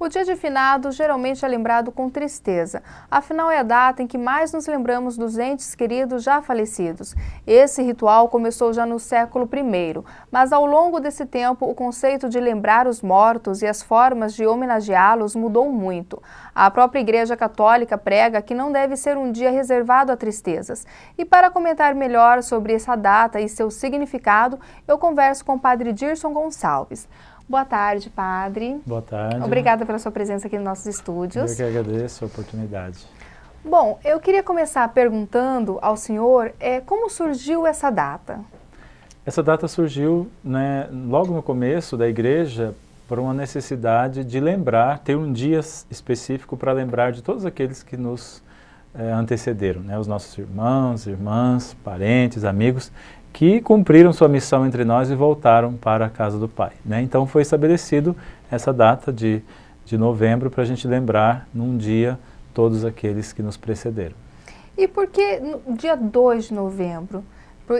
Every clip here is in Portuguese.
O dia de finados geralmente é lembrado com tristeza, afinal é a data em que mais nos lembramos dos entes queridos já falecidos. Esse ritual começou já no século I, mas ao longo desse tempo o conceito de lembrar os mortos e as formas de homenageá-los mudou muito. A própria Igreja Católica prega que não deve ser um dia reservado a tristezas. E para comentar melhor sobre essa data e seu significado, eu converso com o Padre Dirson Gonçalves. Boa tarde, Padre. Boa tarde. Obrigada pela sua presença aqui nos nossos estúdios. Eu que agradeço a oportunidade. Bom, eu queria começar perguntando ao senhor como surgiu essa data? Essa data surgiu, logo no começo da igreja por uma necessidade de lembrar, ter um dia específico para lembrar de todos aqueles que nos antecederam, os nossos irmãos, irmãs, parentes, amigos, que cumpriram sua missão entre nós e voltaram para a casa do Pai. Então foi estabelecido essa data de novembro para a gente lembrar num dia todos aqueles que nos precederam. E por que no dia 2 de novembro?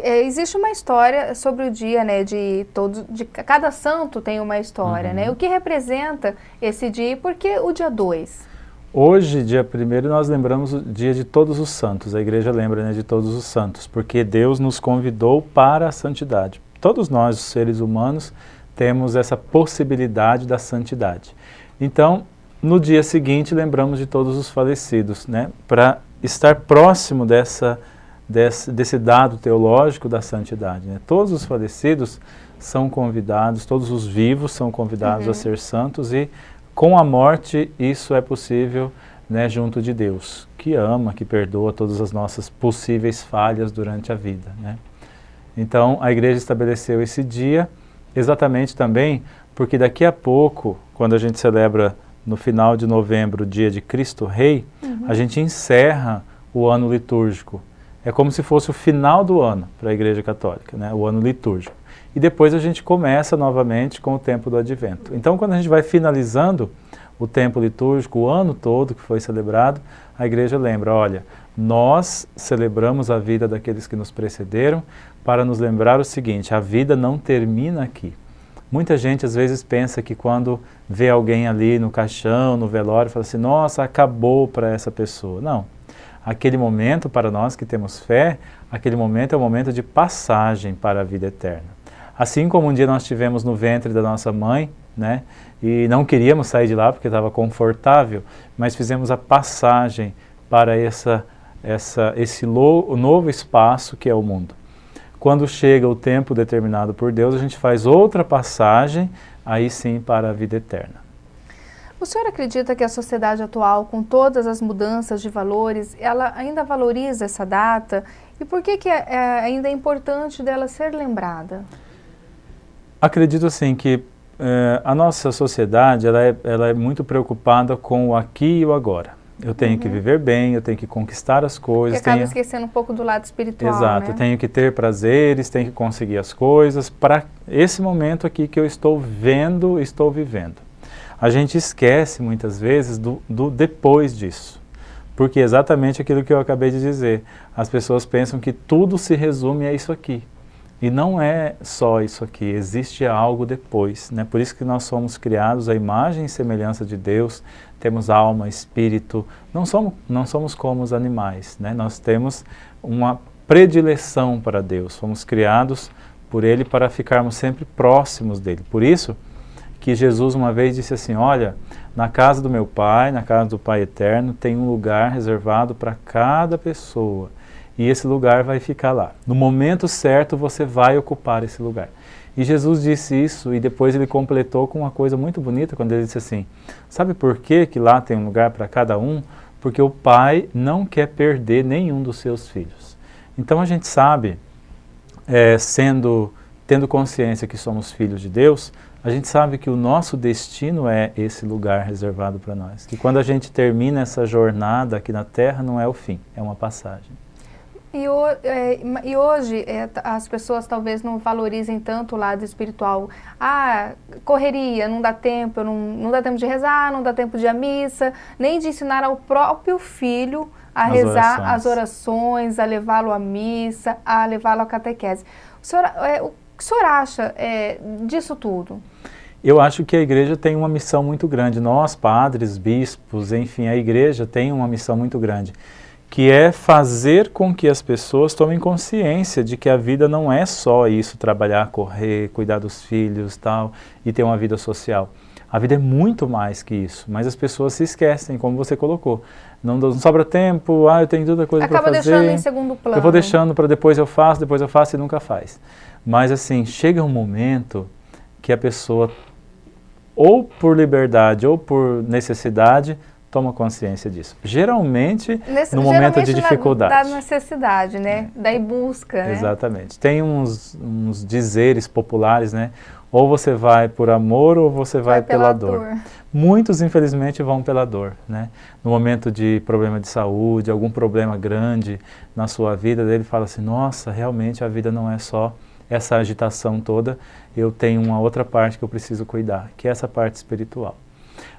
Existe uma história sobre o dia, de cada santo tem uma história, O que representa esse dia e por que o dia 2? Hoje, dia 1º, nós lembramos o dia de todos os santos. A igreja lembra de todos os santos, porque Deus nos convidou para a santidade. Todos nós, os seres humanos, temos essa possibilidade da santidade. Então, no dia seguinte, lembramos de todos os falecidos, para estar próximo desse dado teológico da santidade. Todos os falecidos são convidados, todos os vivos são convidados a ser santos e com a morte, isso é possível junto de Deus, que ama, que perdoa todas as nossas possíveis falhas durante a vida. Então, a igreja estabeleceu esse dia exatamente também porque daqui a pouco, quando a gente celebra no final de novembro o dia de Cristo Rei, a gente encerra o ano litúrgico. É como se fosse o final do ano para a Igreja Católica, o ano litúrgico. E depois a gente começa novamente com o tempo do Advento. Então, quando a gente vai finalizando o tempo litúrgico, o ano todo que foi celebrado, a igreja lembra, olha, nós celebramos a vida daqueles que nos precederam para nos lembrar o seguinte, a vida não termina aqui. Muita gente às vezes pensa que quando vê alguém ali no caixão, no velório, fala assim, nossa, acabou para essa pessoa. Não. Aquele momento, para nós que temos fé, aquele momento é um momento de passagem para a vida eterna. Assim como um dia nós estivemos no ventre da nossa mãe, e não queríamos sair de lá porque estava confortável, mas fizemos a passagem para esse novo espaço que é o mundo. Quando chega o tempo determinado por Deus, a gente faz outra passagem, aí sim para a vida eterna. O senhor acredita que a sociedade atual, com todas as mudanças de valores, ela ainda valoriza essa data? E por que ainda é importante dela ser lembrada? Acredito assim que a nossa sociedade ela é muito preocupada com o aqui e o agora. Eu tenho que viver bem, eu tenho que conquistar as coisas. E acaba esquecendo um pouco do lado espiritual, Exato, eu tenho que ter prazeres, tenho que conseguir as coisas para esse momento aqui que eu estou vendo, estou vivendo. A gente esquece muitas vezes do depois disso. Porque é exatamente aquilo que eu acabei de dizer. As pessoas pensam que tudo se resume a isso aqui. E não é só isso aqui, existe algo depois. Por isso que nós somos criados à imagem e semelhança de Deus, temos alma, espírito, não somos como os animais. Nós temos uma predileção para Deus, fomos criados por Ele para ficarmos sempre próximos dEle. Por isso que Jesus uma vez disse assim, olha, na casa do meu Pai, na casa do Pai Eterno, tem um lugar reservado para cada pessoa. E esse lugar vai ficar lá. No momento certo você vai ocupar esse lugar. E Jesus disse isso e depois ele completou com uma coisa muito bonita quando ele disse assim, sabe por que lá tem um lugar para cada um? Porque o Pai não quer perder nenhum dos seus filhos. Então a gente sabe, tendo consciência que somos filhos de Deus, a gente sabe que o nosso destino é esse lugar reservado para nós. Que quando a gente termina essa jornada aqui na Terra não é o fim, é uma passagem. E hoje as pessoas talvez não valorizem tanto o lado espiritual. Correria, não dá tempo, não dá tempo de rezar, não dá tempo de ir à missa, nem de ensinar ao próprio filho a rezar as orações, a levá-lo à missa, a levá-lo à catequese. O que o senhor acha disso tudo? Eu acho que a igreja tem uma missão muito grande. Nós, padres, bispos, enfim, a igreja tem uma missão muito grande, que é fazer com que as pessoas tomem consciência de que a vida não é só isso, trabalhar, correr, cuidar dos filhos, tal, e ter uma vida social. A vida é muito mais que isso, mas as pessoas se esquecem, como você colocou. Não sobra tempo, eu tenho tanta coisa para fazer. Acaba deixando em segundo plano. Eu vou deixando para depois eu faço e nunca faz. Mas assim, chega um momento que a pessoa, ou por liberdade ou por necessidade, toma consciência disso. Geralmente, no momento de dificuldade. Da necessidade, né? Daí busca, né? Exatamente. Tem uns dizeres populares, né? Ou você vai por amor ou você vai pela dor. Muitos, infelizmente, vão pela dor, né? No momento de problema de saúde, algum problema grande na sua vida, ele fala assim, nossa, realmente a vida não é só essa agitação toda, eu tenho uma outra parte que eu preciso cuidar, que é essa parte espiritual.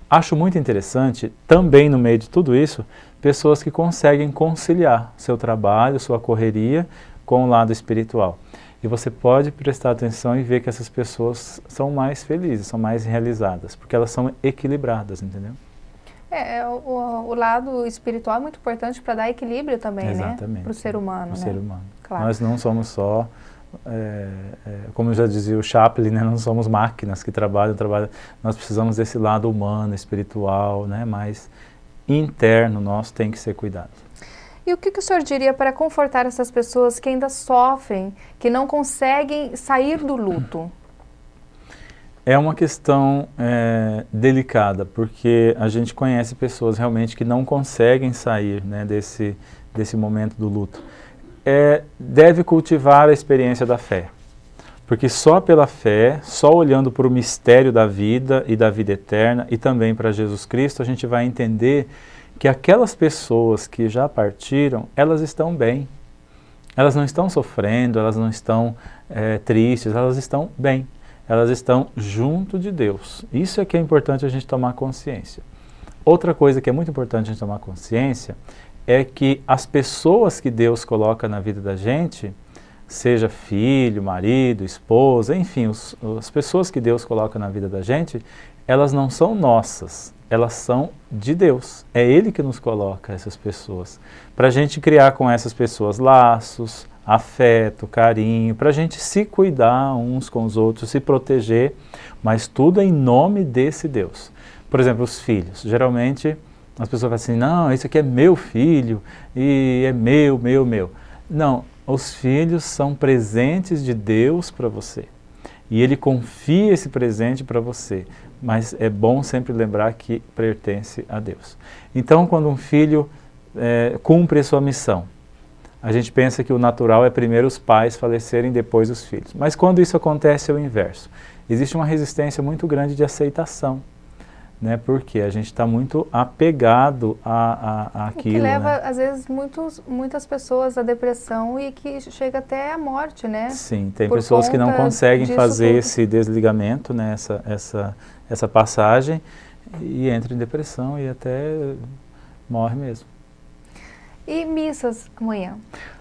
Acho muito interessante, também no meio de tudo isso, pessoas que conseguem conciliar seu trabalho, sua correria, com o lado espiritual. E você pode prestar atenção e ver que essas pessoas são mais felizes, são mais realizadas, porque elas são equilibradas, entendeu? O lado espiritual é muito importante para dar equilíbrio também, exatamente, né? Para o ser humano, pro né? ser humano. Claro. Nós não somos só, como já dizia o Chaplin, né? Não somos máquinas que trabalham. Nós precisamos desse lado humano, espiritual, né? Mais interno nosso tem que ser cuidado. E o que o senhor diria para confortar essas pessoas que ainda sofrem, que não conseguem sair do luto? É uma questão delicada, porque a gente conhece pessoas realmente que não conseguem sair, né, desse momento do luto. Deve cultivar a experiência da fé, porque só pela fé, só olhando para o mistério da vida e da vida eterna e também para Jesus Cristo, a gente vai entender que aquelas pessoas que já partiram, elas estão bem. Elas não estão sofrendo, elas não estão tristes, elas estão bem. Elas estão junto de Deus. Isso é que é importante a gente tomar consciência. Outra coisa que é muito importante a gente tomar consciência é que as pessoas que Deus coloca na vida da gente, seja filho, marido, esposa, enfim, as pessoas que Deus coloca na vida da gente, elas não são nossas. Elas são de Deus. É Ele que nos coloca essas pessoas. Para a gente criar com essas pessoas laços, afeto, carinho, para a gente se cuidar uns com os outros, se proteger, mas tudo em nome desse Deus. Por exemplo, os filhos. Geralmente as pessoas falam assim, não, isso aqui é meu filho e é meu. Não, os filhos são presentes de Deus para você. E Ele confia esse presente para você. Mas é bom sempre lembrar que pertence a Deus. Então, quando um filho cumpre a sua missão, a gente pensa que o natural é primeiro os pais falecerem, depois os filhos. Mas quando isso acontece é o inverso. Existe uma resistência muito grande de aceitação, né? Porque a gente está muito apegado àquilo. O que leva, né? Às vezes, muitas pessoas à depressão e que chega até à morte, né? Sim, tem pessoas que não conseguem fazer esse desligamento, né? Essa passagem, e entra em depressão e até morre mesmo. E missas amanhã?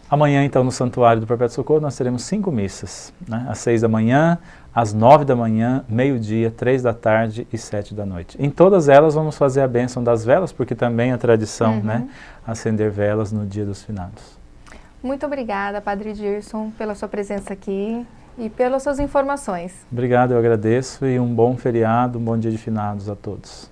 Amanhã, então, no Santuário do Perpétuo Socorro, nós teremos 5 missas, né? Às 6 da manhã, às 9 da manhã, meio-dia, 3 da tarde e 7 da noite. Em todas elas vamos fazer a bênção das velas, porque também é tradição, né? Acender velas no dia dos finados. Muito obrigada, Padre Dirson, pela sua presença aqui e pelas suas informações. Obrigado, eu agradeço, e um bom feriado, um bom dia de finados a todos.